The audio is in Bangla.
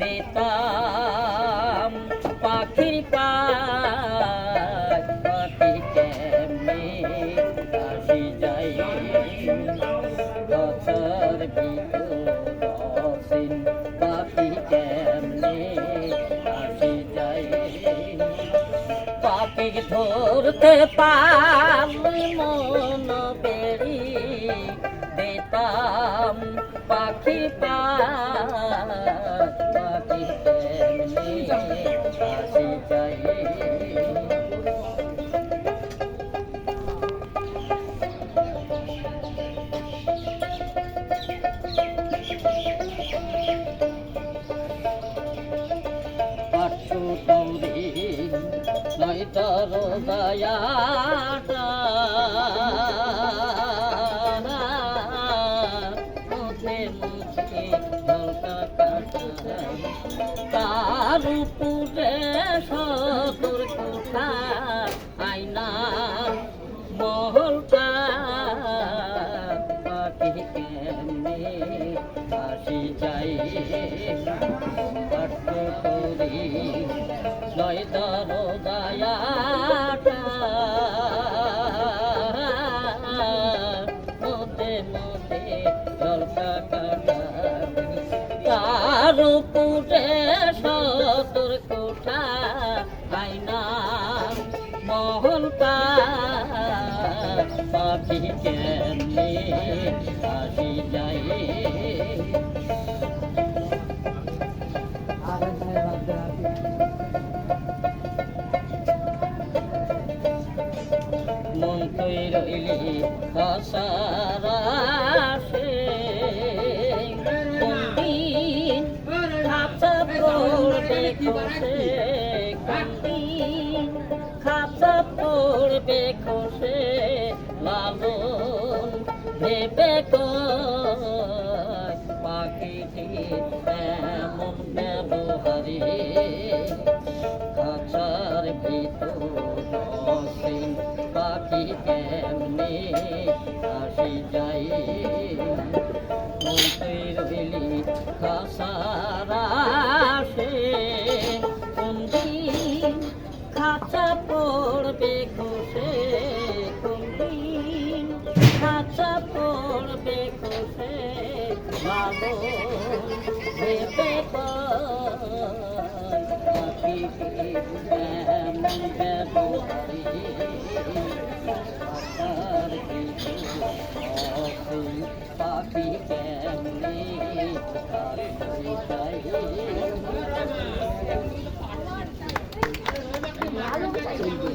দিতাম পাখির পায় পাখি কেমনে আসি যাই গাছের ভিতর অসীম পাখি কেমনে আসি যাই পাখি ধরতে পারলি মন বেরি দিতাম পাখি পাখি কেমনে আসি যাই পাট্টু তৌরি নয় তর দয়াটা মুখে মুখে ঝলকা কাটা তার উপরে সদর কোঠা আয়না মহলটা পাখি কেমনে আসি যাই পাট্টু তৌরি নয় তর দয়াটা মধ্যে মধ্যে জলকা কাটা তার উপরে সদর কোঠা আয়না মহলটা পাখি কেমনে আসি যাই মন তুই রইলি আশারাশে কোনদিন খাঁচা পড়বে খসে কোনদিন খাঁচা পড়বে খসে লালন ভেবে কয় পাখিটি এমন ব্যবহারে খাঁচার ভিতর অসীম পাখি কেমনে আসি যাই মন তুই রইলি খাসারাশে কোনদিন খাঁচা পড়বে খসে কোনদিন খাঁচা পড়বে খসে ভালো ভেবে পাখি এমন ব্যবহারে পাখি কেমনে আসি যাই